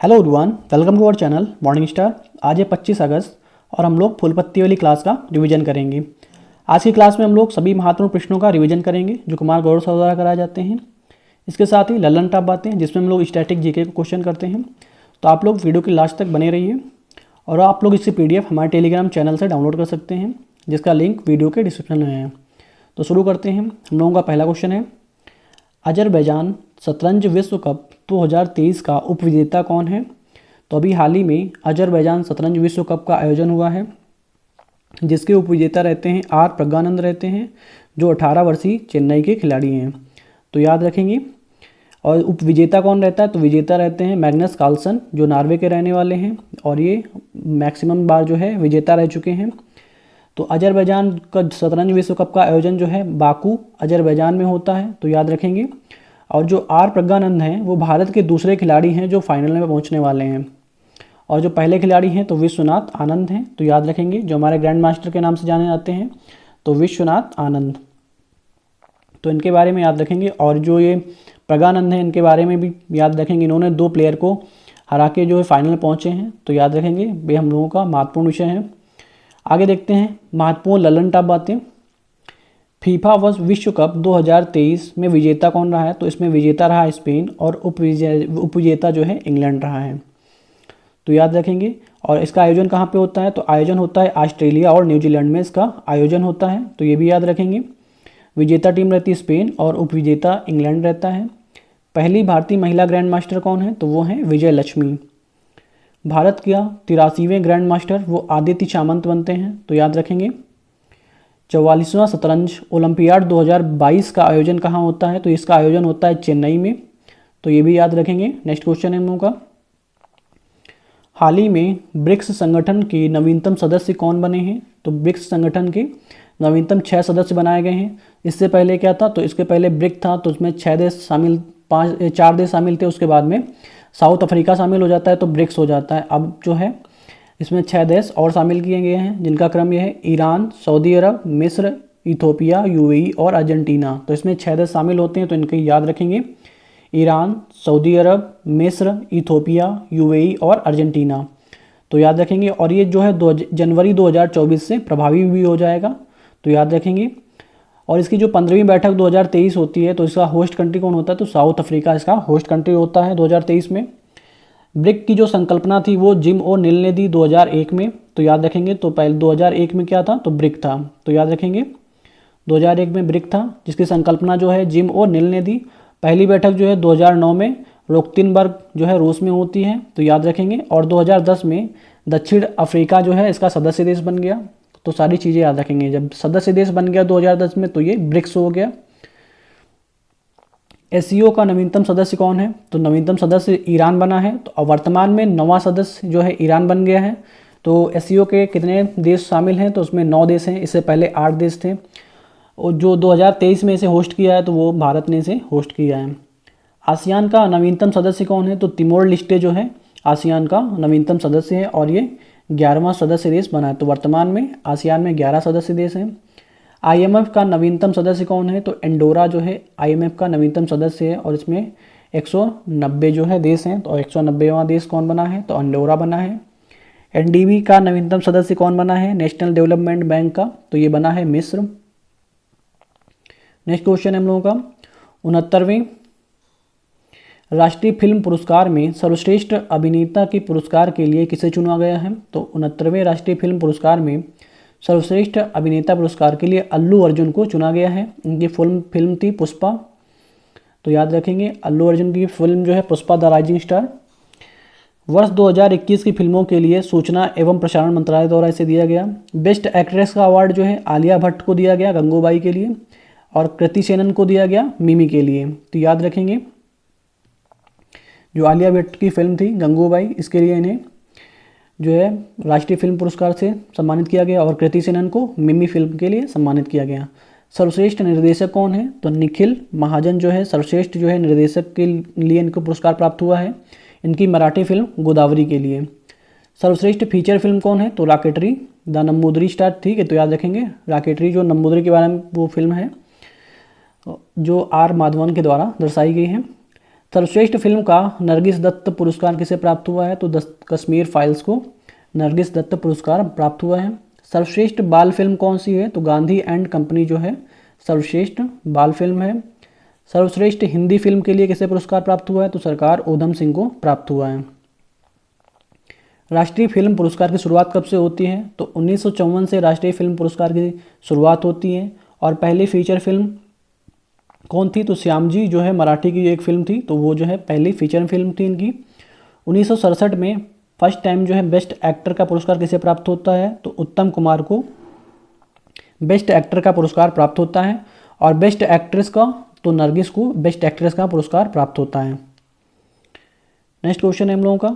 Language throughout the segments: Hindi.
Hello everyone, welcome to our channel morning star. आज है 25 अगस्त और हम लोग फूल पत्ती वाली क्लास का रिवीजन करेंगे। आज की क्लास में हम लोग सभी महत्वपूर्ण प्रश्नों का रिवीजन करेंगे जो कुमार गौरव सर द्वारा कराए जाते हैं। इसके साथ ही ललन टॉप बातें जिसमें हम लोग स्टैटिक जीके को क्वेश्चन करते हैं। तो आप लोग वीडियो के लास्ट तक बने रहिए और आप लोग इसकी PDF हमारे टेलीग्राम चैनल से डाउनलोड कर सकते हैं जिसका लिंक वीडियो के डिस्क्रिप्शन में है। तो शुरू करते हैं। हम लोगों का पहला क्वेश्चन है, अजरबैजान शतरंज विश्व कप 2023 का उपविजेता कौन है? तो अभी हाल ही में अजरबैजान शतरंज विश्व कप का आयोजन हुआ है जिसके उपविजेता रहते हैं आर प्रज्ञानंद रहते हैं जो 18 वर्षीय चेन्नई के खिलाड़ी हैं। तो याद रखेंगे। और उपविजेता कौन रहता है? तो विजेता रहते हैं मैग्नस कार्लसन जो नॉर्वे के रहने वाले हैं और ये मैक्सिमम बार जो है विजेता रह चुके हैं। तो अजरबैजान का शतरंज विश्व कप का आयोजन जो है बाकू अजरबैजान में होता है, तो याद रखेंगे। और जो आर प्रज्ञानंद हैं वो भारत के दूसरे खिलाड़ी हैं जो फाइनल में पहुंचने वाले हैं। और जो पहले खिलाड़ी हैं तो विश्वनाथ आनंद हैं, तो याद रखेंगे, जो हमारे ग्रैंड मास्टर के नाम से जाने जाते हैं, तो विश्वनाथ आनंद। तो इनके बारे में याद रखेंगे। और जो ये प्रज्ञानंद हैं इनके बारे में भी याद रखेंगे। इन्होंने 2 प्लेयर को हरा के जो है फाइनल में पहुँचे हैं, तो याद रखेंगे। वे हम लोगों का महत्वपूर्ण विषय है। आगे देखते हैं महत्वपूर्ण ललन टॉप बातें। फीफा विश्व कप 2023 में विजेता कौन रहा है? तो इसमें विजेता रहा स्पेन और उपविजेता जो है इंग्लैंड रहा है, तो याद रखेंगे। और इसका आयोजन कहाँ पे होता है? तो आयोजन होता है ऑस्ट्रेलिया और न्यूजीलैंड में इसका आयोजन होता है, तो ये भी याद रखेंगे। विजेता टीम रहती है स्पेन और उपविजेता इंग्लैंड रहता है। पहली भारतीय महिला ग्रैंड मास्टर कौन है? तो वो हैं विजय लक्ष्मी। भारत का 83वें ग्रैंड मास्टर वो आदित्य सामंत बनते हैं, तो याद रखेंगे। 44वां शतरंज ओलंपियाड 2022 का आयोजन कहाँ होता है? तो इसका आयोजन होता है चेन्नई में, तो ये भी याद रखेंगे। नेक्स्ट क्वेश्चन है हम लोगों का, हाल ही में ब्रिक्स संगठन के नवीनतम सदस्य कौन बने हैं? तो ब्रिक्स संगठन के नवीनतम 6 सदस्य बनाए गए हैं। इससे पहले क्या था? तो इसके पहले ब्रिक था, तो उसमें 6 देश शामिल 4 देश शामिल थे। उसके बाद में साउथ अफ्रीका शामिल हो जाता है तो ब्रिक्स हो जाता है। अब जो है इसमें 6 देश और शामिल किए गए हैं जिनका क्रम यह है ईरान, सऊदी अरब, मिस्र, इथोपिया, UAE और अर्जेंटीना। तो इसमें 6 देश शामिल होते हैं, तो इनके याद रखेंगे। ईरान, सऊदी अरब, मिस्र, इथोपिया, UAE और अर्जेंटीना, तो याद रखेंगे। और ये जो है जनवरी 2024 से प्रभावी भी हो जाएगा, तो याद रखेंगे। और इसकी जो 15वीं बैठक 2023 होती है तो इसका होस्ट कंट्री कौन होता है? तो साउथ अफ्रीका इसका होस्ट कंट्री होता है 2023 में। ब्रिक की जो संकल्पना थी वो जिम ओ निल ने दी 2001 में, तो याद रखेंगे। तो पहले 2001 में क्या था? तो ब्रिक था, तो याद रखेंगे। 2001 में ब्रिक था जिसकी संकल्पना जो है जिम ओ निल ने दी। पहली बैठक जो है 2009 में रोक्तिनबर्ग जो है रूस में होती है, तो याद रखेंगे। और 2010 में दक्षिण अफ्रीका जो है इसका सदस्य देश बन गया, तो सारी चीज़ें याद रखेंगे। जब सदस्य देश बन गया 2010 में तो ये ब्रिक्स हो गया। SCO का नवीनतम सदस्य कौन है? तो नवीनतम सदस्य ईरान बना है, तो वर्तमान में 9वां सदस्य जो है ईरान बन गया है। तो SCO के कितने देश शामिल हैं? तो उसमें 9 देश हैं, इससे पहले 8 देश थे। और जो 2023 में इसे होस्ट किया है तो वो भारत ने इसे होस्ट किया है। आसियान का नवीनतम सदस्य कौन है? तो तिमोर लिस्टे जो है आसियान का नवीनतम सदस्य है और ये 11वां सदस्य देश बना है। तो वर्तमान में आसियान में 11 सदस्य देश हैं। IMF का नवीनतम सदस्य कौन है? तो एंडोरा जो है IMF का नवीनतम सदस्य है और इसमें 190 जो है देश हैं, तो 190वां देश कौन बना है? तो एंडोरा बना है। NDB का नवीनतम सदस्य कौन बना है? नेशनल डेवलपमेंट बैंक का, तो ये बना है मिस्र। नेक्स्ट क्वेश्चन है हम लोगों का, 69वें राष्ट्रीय फिल्म पुरस्कार में सर्वश्रेष्ठ अभिनेता के पुरस्कार के लिए किसे चुना गया है? तो 69वें राष्ट्रीय फिल्म पुरस्कार में सर्वश्रेष्ठ अभिनेता पुरस्कार के लिए अल्लू अर्जुन को चुना गया है। इनकी फिल्म थी पुष्पा, तो याद रखेंगे। अल्लू अर्जुन की फिल्म जो है पुष्पा द राइजिंग स्टार। वर्ष 2021 की फिल्मों के लिए सूचना एवं प्रसारण मंत्रालय द्वारा इसे दिया गया। बेस्ट एक्ट्रेस का अवार्ड जो है आलिया भट्ट को दिया गया गंगूबाई के लिए और कृति सेनन को दिया गया मिमी के लिए, तो याद रखेंगे। जो आलिया भट्ट की फिल्म थी गंगूबाई, इसके लिए इन्हें जो है राष्ट्रीय फिल्म पुरस्कार से सम्मानित किया गया और कृति सेनन को मिमी फिल्म के लिए सम्मानित किया गया। सर्वश्रेष्ठ निर्देशक कौन है? तो निखिल महाजन जो है सर्वश्रेष्ठ जो है निर्देशक के लिए इनको पुरस्कार प्राप्त हुआ है, इनकी मराठी फिल्म गोदावरी के लिए। सर्वश्रेष्ठ फीचर फिल्म कौन है? तो रॉकेटरी द नंबूदरी स्टार, ठीक है, तो याद रखेंगे। रॉकेटरी जो नंबूदरी के बारे में वो फिल्म है जो R माधवन के द्वारा दर्शाई गई है। सर्वश्रेष्ठ फिल्म का नरगिस दत्त पुरस्कार किसे प्राप्त हुआ है? तो कश्मीर फाइल्स को नरगिस दत्त पुरस्कार प्राप्त हुआ है। सर्वश्रेष्ठ बाल फिल्म कौन सी है? तो गांधी एंड कंपनी जो है सर्वश्रेष्ठ बाल फिल्म है। सर्वश्रेष्ठ हिंदी फिल्म के लिए किसे पुरस्कार प्राप्त हुआ है? तो सरकार ऊधम सिंह को प्राप्त हुआ है। राष्ट्रीय फिल्म पुरस्कार की शुरुआत कब से होती है? तो 1954 से राष्ट्रीय फिल्म पुरस्कार की शुरुआत होती है। और पहली फीचर फिल्म कौन थी? तो श्यामजी जो है मराठी की एक फिल्म थी, तो वो जो है पहली फीचर फिल्म थी इनकी। 1967 में फर्स्ट टाइम जो है बेस्ट एक्टर का पुरस्कार किसे प्राप्त होता है? तो उत्तम कुमार को बेस्ट एक्टर का पुरस्कार प्राप्त होता है। और बेस्ट एक्ट्रेस का तो नरगिस को बेस्ट एक्ट्रेस का पुरस्कार प्राप्त होता है। नेक्स्ट क्वेश्चन है हम लोगों का,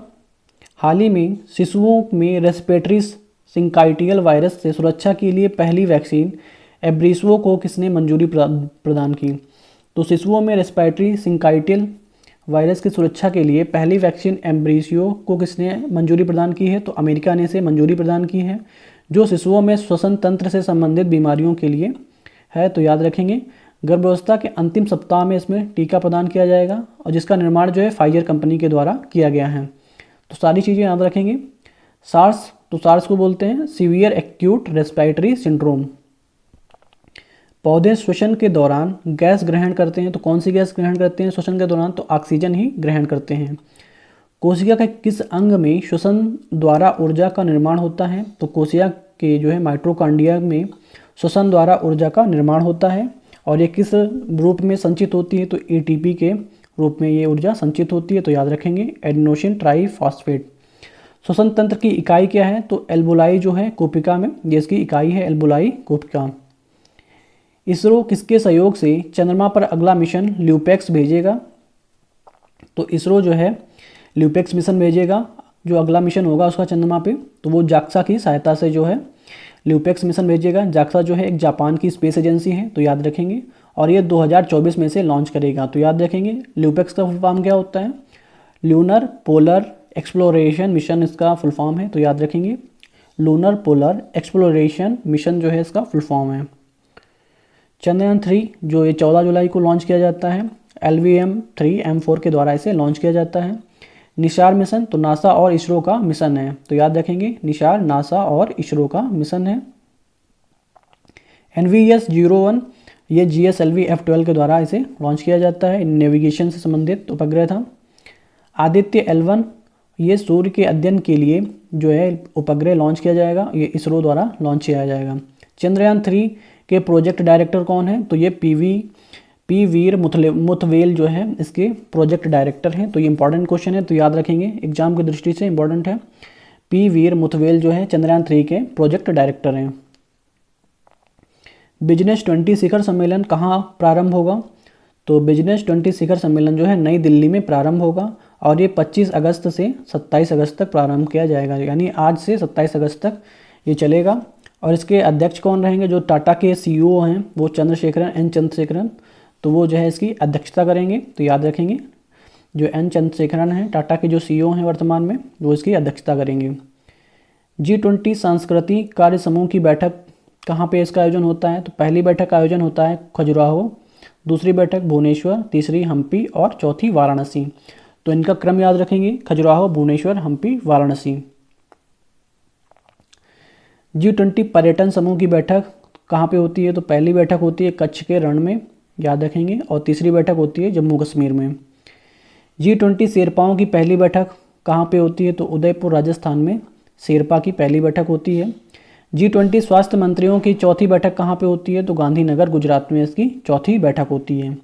हाल ही में शिशुओं में रेस्पिरेटरी सिंकाइटियल वायरस से सुरक्षा के लिए पहली वैक्सीन एब्रीसो को किसने मंजूरी प्रदान की? तो शिशुओं में रेस्पिरेटरी सिंकाइटियल वायरस की सुरक्षा के लिए पहली वैक्सीन एब्रीसो को किसने मंजूरी प्रदान की है? तो अमेरिका ने इसे मंजूरी प्रदान की है, जो शिशुओं में श्वसन तंत्र से संबंधित बीमारियों के लिए है। तो याद रखेंगे गर्भावस्था के अंतिम सप्ताह में इसमें टीका प्रदान किया जाएगा, और जिसका निर्माण जो है फाइजर कंपनी के द्वारा किया गया है। तो सारी चीज़ें याद रखेंगे। सार्स, तो सार्स को बोलते हैं सीवियर एक्यूट रेस्पिरेटरी सिंड्रोम। पौधे श्वसन के दौरान गैस ग्रहण करते हैं, तो कौन सी गैस ग्रहण करते हैं श्वसन के दौरान? तो ऑक्सीजन ही ग्रहण करते हैं। कोशिका के किस अंग में श्वसन द्वारा ऊर्जा का निर्माण होता है? तो कोशिका के जो है माइटोकॉन्ड्रिया में श्वसन द्वारा ऊर्जा का निर्माण होता है, और ये किस रूप में संचित होती है? तो एटीपी के रूप में ये ऊर्जा संचित होती है। तो याद रखेंगे एडेनोसिन ट्राइफॉस्फेट। श्वसन तंत्र की इकाई क्या है? तो एल्बुलाई जो है कोशिका में ये इसकी इकाई है, एल्बुलाई कोशिका। इसरो किसके सहयोग से चंद्रमा पर अगला मिशन ल्यूपेक्स भेजेगा? तो इसरो जो है ल्यूपेक्स मिशन भेजेगा, जो अगला मिशन होगा उसका चंद्रमा पे, तो वो जाक्सा की सहायता से जो है ल्यूपेक्स मिशन भेजेगा। जाक्सा जो है एक जापान की स्पेस एजेंसी है, तो याद रखेंगे। और ये 2024 में से लॉन्च करेगा। तो याद रखेंगे ल्यूपेक्स का फुल फॉर्म क्या होता है? ल्यूनर पोलर एक्सप्लोरेशन मिशन इसका फुल फॉर्म है। तो याद रखेंगे लूनर पोलर एक्सप्लोरेशन मिशन जो है इसका फुल फॉर्म है। चंद्रयान 3 जो ये 14 जुलाई को लॉन्च किया जाता है, LVM-3M4 के द्वारा इसे लॉन्च किया जाता है। निशार मिशन तो नासा और इसरो का मिशन है। तो याद रखेंगे निशार नासा और इसरो का मिशन है। NVS-01 ये GSLV F12 के द्वारा इसे लॉन्च किया जाता है, नेविगेशन से संबंधित उपग्रह था। आदित्य L1 ये सूर्य के अध्ययन के लिए जो है उपग्रह लॉन्च किया जाएगा, ये इसरो द्वारा लॉन्च किया जाएगा। चंद्रयान 3 के प्रोजेक्ट डायरेक्टर कौन है? तो ये पी वीर मुथवेल जो है इसके प्रोजेक्ट डायरेक्टर हैं। तो ये इंपॉर्टेंट क्वेश्चन है, तो याद रखेंगे एग्जाम की दृष्टि से इंपॉर्टेंट है। पी वीर मुथवेल जो है चंद्रयान 3 के प्रोजेक्ट डायरेक्टर हैं। बिजनेस 20 शिखर सम्मेलन कहाँ प्रारंभ होगा? तो बिजनेस 20 शिखर सम्मेलन जो है नई दिल्ली में प्रारंभ होगा, और ये 25 अगस्त से 27 अगस्त तक प्रारंभ किया जाएगा, यानी आज से 27 अगस्त तक ये चलेगा। और इसके अध्यक्ष कौन रहेंगे? जो टाटा के CEO हैं वो एन चंद्रशेखरन, तो वो जो है इसकी अध्यक्षता करेंगे। तो याद रखेंगे जो एन चंद्रशेखरन हैं टाटा के जो CEO हैं वर्तमान में, वो इसकी अध्यक्षता करेंगे। G20 सांस्कृतिक कार्य समूह की बैठक कहाँ पे इसका आयोजन होता है? तो पहली बैठक का आयोजन होता है खजुराहो, दूसरी बैठक भुवनेश्वर, तीसरी हम्पी और चौथी वाराणसी। तो इनका क्रम याद रखेंगे खजुराहो, भुवनेश्वर, हम्पी, वाराणसी। G20 पर्यटन समूह की बैठक कहाँ पे होती है? तो पहली बैठक होती है कच्छ के रण में, याद रखेंगे, और तीसरी बैठक होती है जम्मू कश्मीर में। G20 शेरपाओं की पहली बैठक कहाँ पे होती है? तो उदयपुर राजस्थान में शेरपा की पहली बैठक होती है। G20 स्वास्थ्य मंत्रियों की चौथी बैठक कहाँ पे होती है? तो गांधीनगर गुजरात में इसकी चौथी बैठक होती है।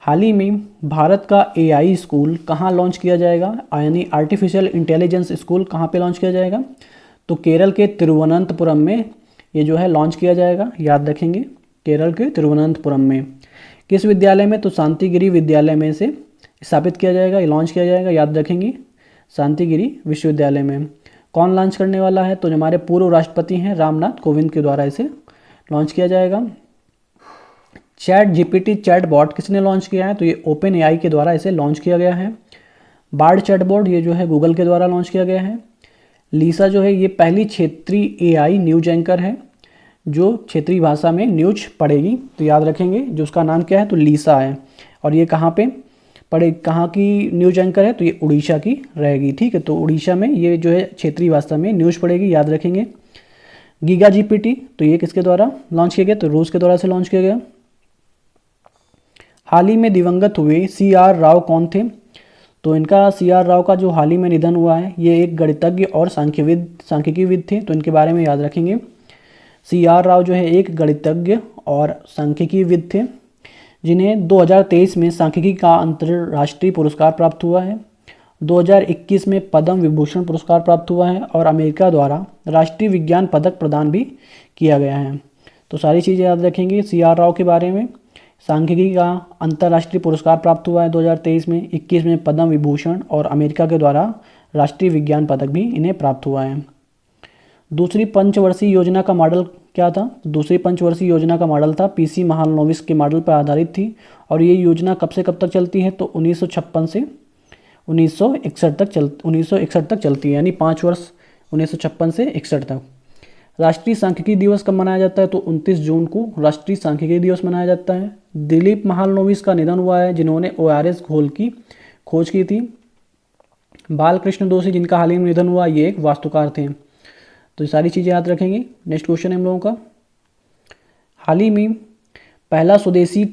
हाल ही में भारत का AI स्कूल कहाँ लॉन्च किया जाएगा, यानी आर्टिफिशियल इंटेलिजेंस स्कूल कहाँ पे लॉन्च किया जाएगा? तो केरल के तिरुवनंतपुरम में ये जो है लॉन्च किया जाएगा, याद रखेंगे केरल के तिरुवनंतपुरम में। किस विद्यालय में? तो शांतिगिरी विद्यालय में से स्थापित किया जाएगा, ये लॉन्च किया जाएगा, याद रखेंगे शांतिगिरी विश्वविद्यालय में। कौन लॉन्च करने वाला है? तो हमारे पूर्व राष्ट्रपति हैं रामनाथ कोविंद के द्वारा इसे लॉन्च किया जाएगा। ChatGPT चैटबॉट किसने लॉन्च किया है? तो ये OpenAI के द्वारा इसे लॉन्च किया गया है। बार्ड चैटबॉट ये जो है गूगल के द्वारा लॉन्च किया गया है। लीसा जो है ये पहली क्षेत्रीय AI न्यूज एंकर है जो क्षेत्रीय भाषा में न्यूज पढ़ेगी। तो याद रखेंगे जो उसका नाम क्या है? तो लीसा है। और ये कहाँ पे? पढ़े कहाँ की न्यूज एंकर है, तो ये उड़ीसा की रहेगी। ठीक है, तो उड़ीसा में ये जो है क्षेत्रीय भाषा में न्यूज़ पढ़ेगी, याद रखेंगे। गीगा जीपीटी, तो ये किसके द्वारा लॉन्च किया गया, तो रूस के द्वारा से लॉन्च किया गया। हाल ही में दिवंगत हुए CR राव कौन थे, तो इनका CR राव का जो हाल ही में निधन हुआ है, ये एक गणितज्ञ और सांख्यिकीविद थे, तो इनके बारे में याद रखेंगे। CR राव जो है एक गणितज्ञ और सांख्यिकीविद थे, जिन्हें 2023 में सांख्यिकी का अंतर्राष्ट्रीय पुरस्कार प्राप्त हुआ है। 2021 में पद्म विभूषण पुरस्कार प्राप्त हुआ है और अमेरिका द्वारा राष्ट्रीय विज्ञान पदक प्रदान भी किया गया है। तो सारी चीज़ें याद रखेंगे CR राव के बारे में। सांख्यिकी का अंतर्राष्ट्रीय पुरस्कार प्राप्त हुआ है 2023 में, 21 में पद्म विभूषण और अमेरिका के द्वारा राष्ट्रीय विज्ञान पदक भी इन्हें प्राप्त हुआ है। दूसरी पंचवर्षीय योजना का मॉडल क्या था, दूसरी पंचवर्षीय योजना का मॉडल था PC महालनोबिस के मॉडल पर आधारित थी, और ये योजना कब से कब तक चलती है, तो 1956 से 1961 तक चलती है, यानी 5 वर्ष 1956 से 61 तक। राष्ट्रीय सांख्यिकी दिवस कब मनाया जाता है, तो 29 जून को राष्ट्रीय सांख्यिकी दिवस मनाया जाता है। दिलीप महालनोबिस का निधन हुआ है, जिन्होंने ORS घोल की खोज की थी। बालकृष्ण दोषी, जिनका हाल ही में निधन हुआ, ये एक वास्तुकार थे। तो ये सारी चीज़ें याद रखेंगे। नेक्स्ट क्वेश्चन है हम लोगों का, हाल ही में पहला स्वदेशी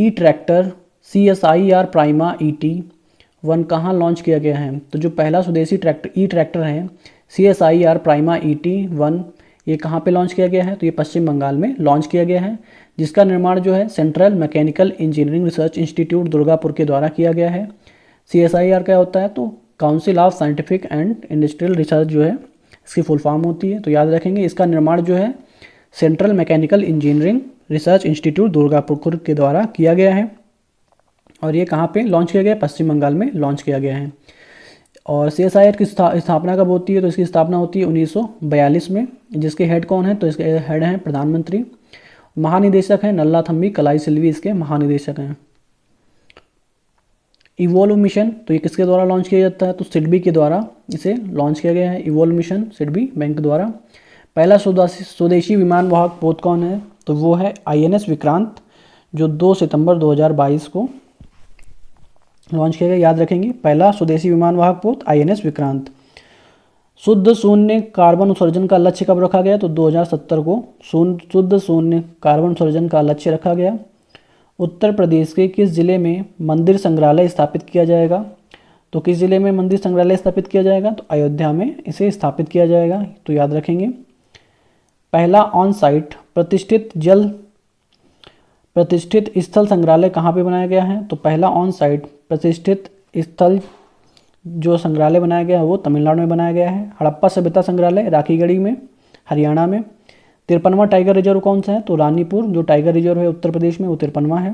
ट्रैक्टर CSIR प्राइमा ET1 कहाँ लॉन्च किया गया है, तो जो पहला स्वदेशी ट्रैक्टर है CSIR प्राइमा ET1, ये कहाँ पे लॉन्च किया गया है, तो ये पश्चिम बंगाल में लॉन्च किया गया है, जिसका निर्माण जो है central mechanical engineering research institute Durgapur के द्वारा किया गया है। CSIR क्या होता है, तो council of scientific and industrial research जो है इसकी फुल फॉर्म होती है। तो याद रखेंगे, इसका निर्माण जो है central mechanical engineering research institute Durgapur के द्वारा किया गया है, और ये कहाँ पे लॉन्च किया गया है, पश्चिम बंगाल में लॉन्च किया गया है। और CSIR की स्थापना कब होती है, तो इसकी स्थापना होती है 1942 में। जिसके हेड कौन है, तो इसके हेड हैं प्रधानमंत्री। महानिदेशक हैं नल्लाथम्बी कलाईसेल्वी, इसके महानिदेशक हैं। इवोल्व मिशन, तो ये किसके द्वारा लॉन्च किया जाता है, तो सिडबी के द्वारा इसे लॉन्च किया गया है। इवोल्व मिशन सिडबी बैंक द्वारा। पहला स्वदेशी विमान वाहक पोत कौन है, तो वो है INS विक्रांत, जो 2 सितंबर 2022 को लॉन्च किया गया। याद रखेंगे, पहला स्वदेशी विमान वाहक पोत INS विक्रांत। शुद्ध शून्य कार्बन उत्सर्जन का लक्ष्य कब रखा गया, तो 2070 को शुद्ध शून्य कार्बन उत्सर्जन का लक्ष्य रखा गया। उत्तर प्रदेश के किस जिले में मंदिर संग्रहालय स्थापित किया जाएगा, तो किस जिले में मंदिर संग्रहालय स्थापित किया जाएगा, तो अयोध्या में इसे स्थापित किया जाएगा। तो याद रखेंगे, पहला ऑन साइट प्रतिष्ठित स्थल संग्रहालय कहाँ पे बनाया गया है, तो पहला ऑन साइट प्रतिष्ठित स्थल जो संग्रहालय बनाया गया है वो तमिलनाडु में बनाया गया है। हड़प्पा सभ्यता संग्रहालय राखीगढ़ी में हरियाणा में। 53वां टाइगर रिजर्व कौन सा है, तो रानीपुर जो टाइगर रिजर्व है उत्तर प्रदेश में, वो 53वां है।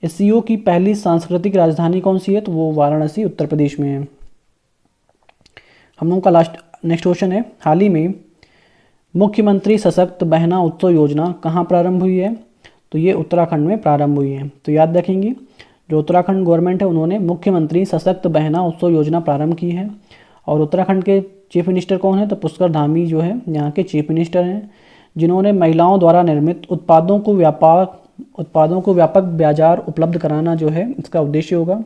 SCO की पहली सांस्कृतिक राजधानी कौन सी है, तो वो वाराणसी उत्तर प्रदेश में है। हम लोगों का नेक्स्ट क्वेश्चन है, हाल ही में मुख्यमंत्री सशक्त बहना उत्सव योजना कहाँ प्रारंभ हुई है, तो ये उत्तराखंड में प्रारंभ हुई है। तो याद रखेंगे, जो उत्तराखंड गवर्नमेंट है उन्होंने मुख्यमंत्री सशक्त बहना उत्सव योजना प्रारंभ की है। और उत्तराखंड के चीफ मिनिस्टर कौन है, तो पुष्कर धामी जो है यहाँ के चीफ मिनिस्टर हैं, जिन्होंने महिलाओं द्वारा निर्मित उत्पादों को व्यापक बाजार उपलब्ध कराना जो है इसका उद्देश्य होगा।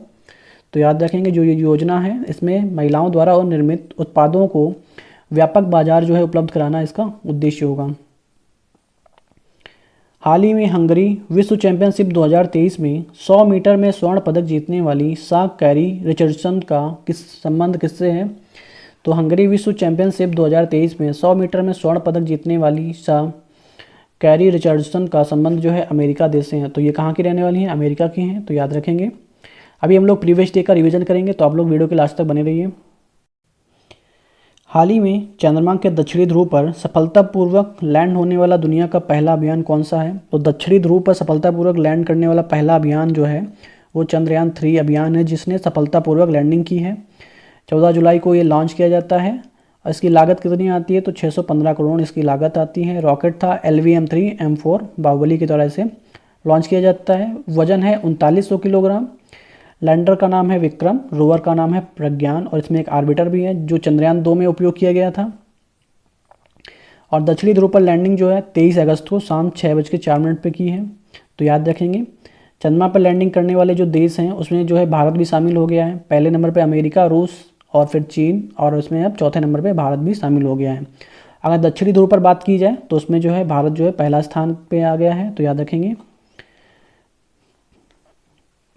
तो याद रखेंगे, जो ये योजना है इसमें महिलाओं द्वारा और निर्मित उत्पादों को व्यापक बाजार जो है उपलब्ध कराना इसका उद्देश्य होगा। हाल ही में हंगरी विश्व चैंपियनशिप 2023 में 100 मीटर में स्वर्ण पदक जीतने वाली साक कैरी रिचर्डसन का संबंध किससे है, तो हंगरी विश्व चैंपियनशिप 2023 में 100 मीटर में स्वर्ण पदक जीतने वाली साक कैरी रिचर्डसन का संबंध जो है अमेरिका देश से है। तो ये कहाँ की रहने वाली हैं, अमेरिका की हैं। तो याद रखेंगे, अभी हम लोग प्रीवियस डे का रिवीजन करेंगे, तो आप लोग वीडियो के लास्ट तक बने रहिए। हाल ही में चंद्रमा के दक्षिणी ध्रुव पर सफलतापूर्वक लैंड होने वाला दुनिया का पहला अभियान कौन सा है, तो दक्षिणी ध्रुव पर सफलतापूर्वक लैंड करने वाला पहला अभियान जो है वो चंद्रयान 3 अभियान है, जिसने सफलतापूर्वक लैंडिंग की है। 14 जुलाई को ये लॉन्च किया जाता है और इसकी लागत कितनी आती है, तो 615 करोड़ इसकी लागत आती है। रॉकेट था LVM-3 बाहुबली की तरह से लॉन्च किया जाता है। वजन है 3900 किलोग्राम। लैंडर का नाम है विक्रम, रोवर का नाम है प्रज्ञान, और इसमें एक आर्बिटर भी है जो चंद्रयान 2 में उपयोग किया गया था। और दक्षिणी ध्रुव पर लैंडिंग जो है 23 अगस्त को शाम 6:04 पे की है। तो याद रखेंगे, चंद्रमा पर लैंडिंग करने वाले जो देश हैं उसमें जो है भारत भी शामिल हो गया है। पहले नंबर पे अमेरिका, रूस और फिर चीन, और उसमें अब चौथे नंबर पे भारत भी शामिल हो गया है। अगर दक्षिणी ध्रुव पर बात की जाए तो उसमें जो है भारत जो है पहला स्थान पे आ गया है, तो याद रखेंगे।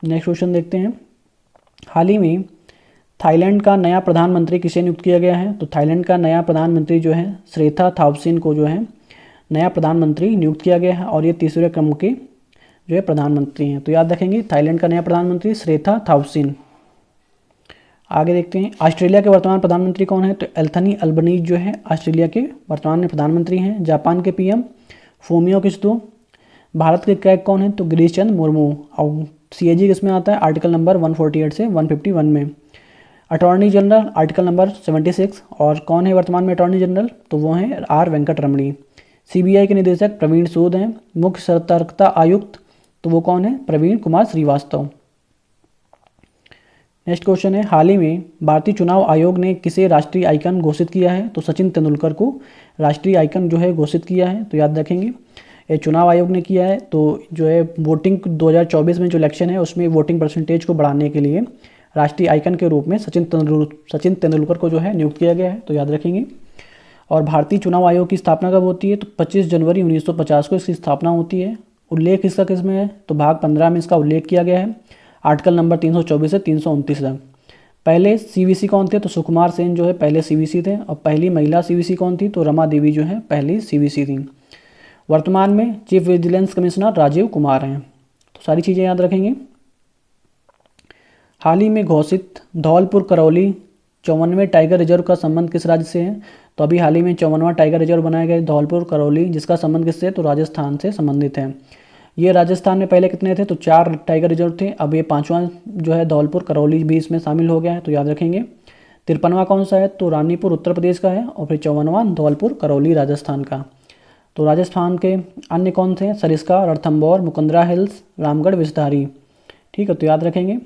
नेक्स्ट क्वेश्चन देखते हैं। हाल ही में थाईलैंड का नया प्रधानमंत्री किसे नियुक्त किया गया है? तो थाईलैंड का नया प्रधानमंत्री जो है श्रेथा थाउसिन को जो है नया प्रधानमंत्री नियुक्त किया गया है, और ये तीसरे क्रम के जो है प्रधानमंत्री हैं। तो याद रखेंगे थाईलैंड का नया प्रधानमंत्री श्रेथा थाउसिन। आगे देखते हैं, ऑस्ट्रेलिया के वर्तमान प्रधानमंत्री कौन है? तो एंथनी अल्बनीज जो है ऑस्ट्रेलिया के वर्तमान में प्रधानमंत्री हैं। जापान के पीएम फूमियो किशिदा। भारत के कैग कौन है? तो गिरीश चंद्र मुर्मू। और सीएजी किसमें आता है? आर्टिकल नंबर 148 से 151 में। Attorney general article number 76। और कौन है वर्तमान में अटॉर्नी जनरल? तो वो हैं आर वेंकट रमणी। सीबीआई के निदेशक प्रवीण सूद हैं। मुख्य सतर्कता आयुक्त तो वो कौन है? प्रवीण कुमार श्रीवास्तव। नेक्स्ट क्वेश्चन है, हाल ही में भारतीय चुनाव आयोग ने किसे राष्ट्रीय आइकन घोषित किया है? तो सचिन तेंदुलकर को राष्ट्रीय आइकन जो है घोषित किया है। तो याद रखेंगे ये चुनाव आयोग ने किया है। तो जो है वोटिंग 2024 में जो इलेक्शन है उसमें वोटिंग परसेंटेज को बढ़ाने के लिए राष्ट्रीय आइकन के रूप में सचिन तेंदुलकर को जो है नियुक्त किया गया है। तो याद रखेंगे। और भारतीय चुनाव आयोग की स्थापना कब होती है? तो 25 जनवरी 1950 को इसकी स्थापना होती है। उल्लेख इसका किस में है? तो भाग 15 में इसका उल्लेख किया गया है, आर्टिकल नंबर 324 से 329 तक। पहले सीवीसी कौन थे? तो सुकुमार सेन जो है पहले सीवीसी थे। और पहली महिला सीवीसी कौन थी? तो रमा देवी जो है पहली सीवीसी थी। वर्तमान में chief vigilance commissioner Rajiv Kumar हैं। तो सारी चीज़ें याद रखेंगे। हाल ही में घोषित धौलपुर करौली 54वें टाइगर रिजर्व का संबंध किस राज्य से है? तो अभी हाल ही में 54वां टाइगर रिजर्व बनाया गया धौलपुर करौली, जिसका संबंध किससे? तो राजस्थान से संबंधित है। ये राजस्थान में पहले कितने थे? तो 4 टाइगर रिजर्व थे। अब ये 5वां जो है धौलपुर करौली भी इसमें शामिल हो गया है। तो याद रखेंगे। 53वां कौन सा है? तो रानीपुर उत्तर प्रदेश का है। और फिर 54वां धौलपुर करौली राजस्थान का। तो राजस्थान के अन्य कौन थे? सरिस्का, रणथंभौर, मुकुंदरा हिल्स, रामगढ़, विषधारी। ठीक है, तो याद रखेंगे।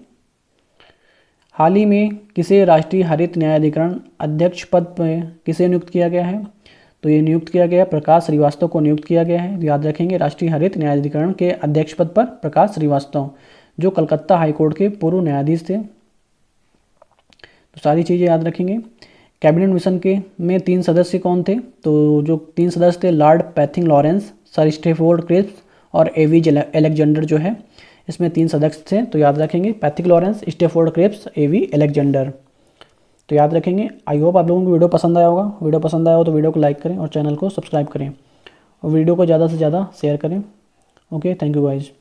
हाल ही में किसे राष्ट्रीय हरित न्यायाधिकरण अध्यक्ष पद पर किसे नियुक्त किया गया है? तो ये नियुक्त किया गया प्रकाश श्रीवास्तव को नियुक्त किया गया है। याद रखेंगे राष्ट्रीय हरित न्यायाधिकरण के अध्यक्ष पद पर प्रकाश श्रीवास्तव, जो कलकत्ता हाईकोर्ट के पूर्व न्यायाधीश थे। तो सारी चीज़ें याद रखेंगे। कैबिनेट मिशन के में 3 सदस्य कौन थे? तो जो 3 सदस्य थे Lord Pethick Lawrence, Sir Stafford Cripps और एवी एलेक्जेंडर जो है इसमें 3 सदस्य थे। तो याद रखेंगे पैथिक लॉरेंस, स्टेफोर्ड क्रिप्स, एवी एलेक्जेंडर। तो याद रखेंगे। आई होप आप लोगों को वीडियो पसंद आया होगा। वीडियो पसंद आया हो तो वीडियो को लाइक करें और चैनल को सब्सक्राइब करें और वीडियो को ज़्यादा से ज़्यादा शेयर करें। Okay, thank you guys.